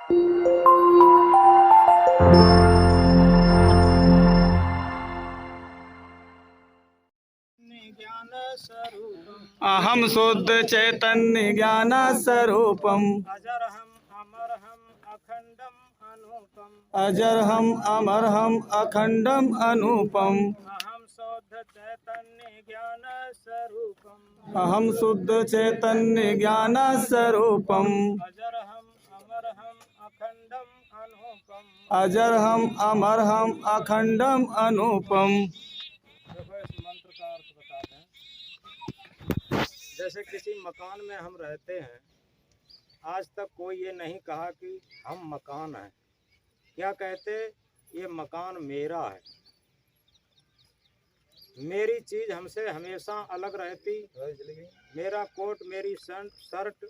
अहम शुद्ध चैतन्य ज्ञान स्वरूपम अजरहम अमरहम अखंडम अनूपम अजरहम अमरहम अखंडम अनूपम अहम शुद्ध चैतन्य ज्ञान स्वरूपम अहम शुद्ध चैतन्य ज्ञान स्वरूपम अजरहम अमरहम अखंडम अनूपम। अजरहम अमरहम अखंडम अनूपम। देखो इस मंत्र का अर्थ बताते हैं। जैसे किसी मकान में हम रहते हैं, आज तक कोई ये नहीं कहा कि हम मकान हैं। क्या कहते, ये मकान मेरा है, मेरी चीज हमसे हमेशा अलग रहती, मेरा कोट मेरी शर्ट।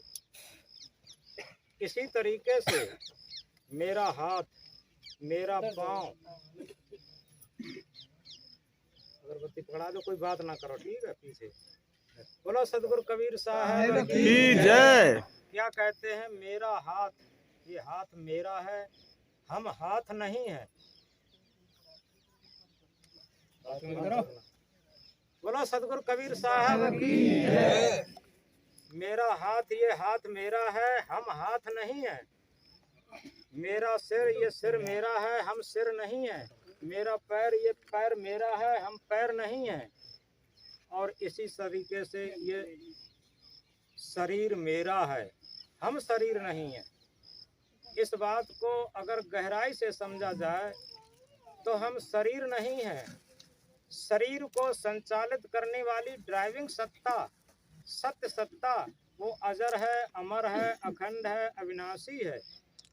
इसी तरीके से मेरा हाथ, मेरा पाँव, अगरबत्ती पकड़ा दो, कोई बात ना करो, ठीक है। पीछे बोलो सदगुरु कबीर साहब की जय। क्या कहते हैं, मेरा हाथ, ये हाथ मेरा है, हम हाथ नहीं है। बोलो सदगुरु कबीर साहब की जय। मेरा हाथ, ये हाथ मेरा है, हम हाथ नहीं है। मेरा सिर, ये सिर मेरा है, हम सिर नहीं है। मेरा पैर, ये पैर मेरा है, हम पैर नहीं है। और इसी तरीके से ये शरीर मेरा है, हम शरीर नहीं है। इस बात को अगर गहराई से समझा जाए तो हम शरीर नहीं है। शरीर को संचालित करने वाली ड्राइविंग सत्ता, सत्य सत्ता, वो अजर है, अमर है, अखंड है, अविनाशी है,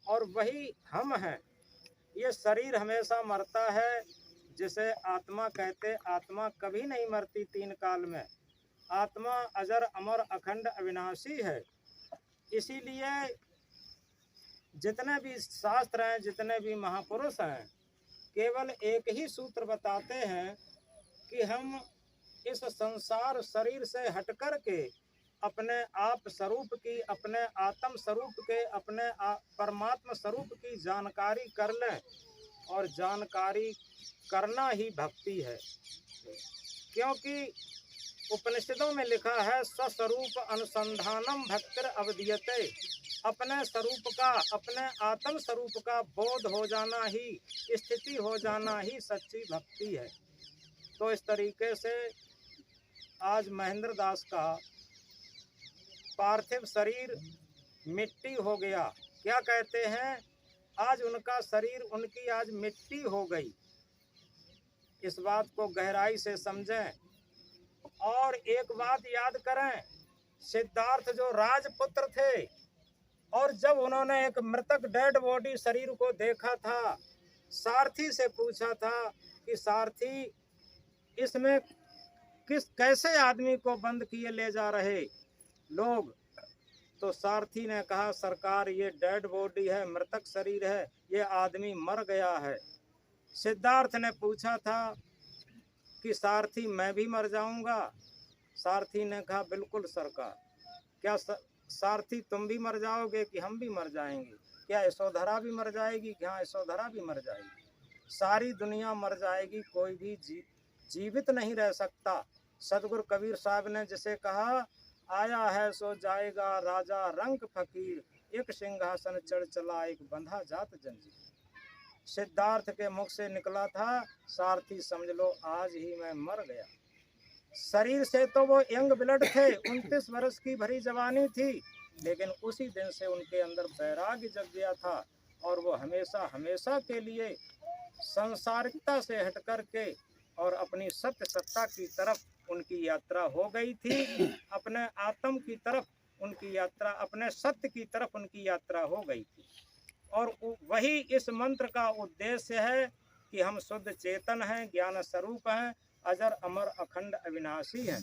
और वही हम हैं। ये शरीर हमेशा मरता है, जिसे आत्मा कहते। आत्मा कभी नहीं मरती तीन काल में। आत्मा अजर, अमर, अखंड, अविनाशी है। इसीलिए जितने भी शास्त्र हैं, जितने भी महापुरुष हैं, केवल एक ही सूत्र बताते हैं कि हम इस संसार शरीर से हटकर के अपने आप स्वरूप की, अपने आत्म स्वरूप के, अपने परमात्मा स्वरूप की जानकारी कर लें। और जानकारी करना ही भक्ति है, क्योंकि उपनिषदों में लिखा है, स्वस्वरूप अनुसंधानम भक्तिर अवधीयते। अपने स्वरूप का, अपने आत्म स्वरूप का बोध हो जाना ही, स्थिति हो जाना ही सच्ची भक्ति है। तो इस तरीके से आज महेंद्र दास का पार्थिव शरीर मिट्टी हो गया। क्या कहते हैं, आज उनका शरीर, उनकी आज मिट्टी हो गई। इस बात को गहराई से समझें। और एक बात याद करें, सिद्धार्थ जो राजपुत्र थे, और जब उन्होंने एक मृतक डेड बॉडी शरीर को देखा था, सारथी से पूछा था कि सारथी, इसमें कैसे आदमी को बंद किए ले जा रहे लोग। तो सारथी ने कहा, सरकार ये डेड बॉडी है, मृतक शरीर है, ये आदमी मर गया है। सिद्धार्थ ने पूछा था कि सारथी मैं भी मर जाऊंगा। सारथी ने कहा, बिल्कुल सरकार। क्या सारथी तुम भी मर जाओगे कि हम भी मर जाएंगे? क्या यशोधरा भी मर जाएगी? हाँ, यशोधरा भी मर जाएगी। सारी दुनिया मर जाएगी, कोई भी जीवित नहीं रह सकता। सदगुरु कबीर साहब ने जिसे कहा, आया है सो जाएगा राजा रंग फकीर, एक सिंहासन चढ़ चला एक बंधा जात जंजीर। सिद्धार्थ के मुख से निकला था, सारथी समझ लो आज ही मैं मर गया। शरीर से तो वो यंग ब्लड थे, 29 वर्ष की भरी जवानी थी, लेकिन उसी दिन से उनके अंदर वैराग्य जग गया था। और वो हमेशा हमेशा के लिए संसारिकता से हट कर के और अपनी सत्य सत्ता की तरफ उनकी यात्रा हो गई थी। अपने आत्म की तरफ उनकी यात्रा, अपने सत्य की तरफ उनकी यात्रा हो गई थी। और वही इस मंत्र का उद्देश्य है कि हम शुद्ध चेतन हैं, ज्ञान स्वरूप हैं, अजर, अमर, अखंड, अविनाशी हैं।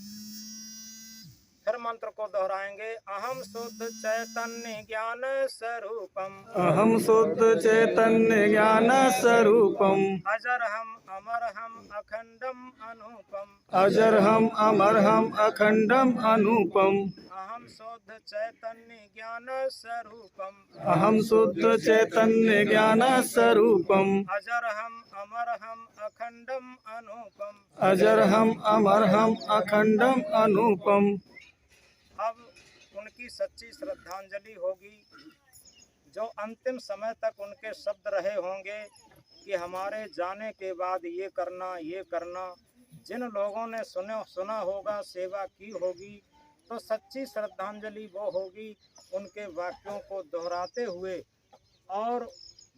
फिर मंत्र को दोहराएंगे। अहम शुद्ध चैतन्य ज्ञान स्वरूपम, अहम शुद्ध चैतन्य ज्ञान स्वरूपम, अजर हम अमर हम अखंडम अनूपम, अजर हम अमर हम अखंडम अनूपम, अहम शुद्ध चैतन्य ज्ञान स्वरूपम, अहम शुद्ध चैतन्य ज्ञान स्वरूपम, अजर हम अमर हम अखंडम अनूपम। अजर हम अमर हम अखंडम अनूपम। अब उनकी सच्ची श्रद्धांजलि होगी। जो अंतिम समय तक उनके शब्द रहे होंगे कि हमारे जाने के बाद ये करना, जिन लोगों ने सुना होगा, सेवा की होगी, तो सच्ची श्रद्धांजलि वो होगी उनके वाक्यों को दोहराते हुए और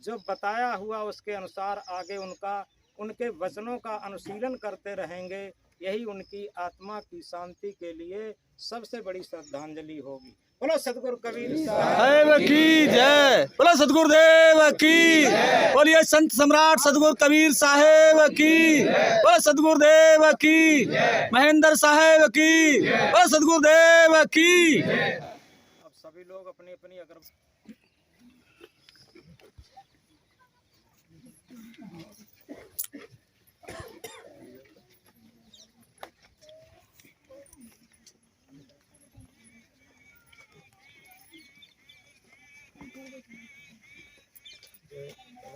जो बताया हुआ उसके अनुसार आगे उनके वचनों का अनुशीलन करते रहेंगे। यही उनकी आत्मा की शांति के लिए सबसे बड़ी श्रद्धांजलि होगी। बोलो सतगुरु कबीर साहिब की जय। बोलो सतगुरुदेव की। बोलिए संत सम्राट सतगुरु कबीर साहिब की। बोलो सतगुरुदेव की। महेंद्र साहिब की। बोलो सतगुरुदेव की। अब सभी लोग अपनी अपनी अगर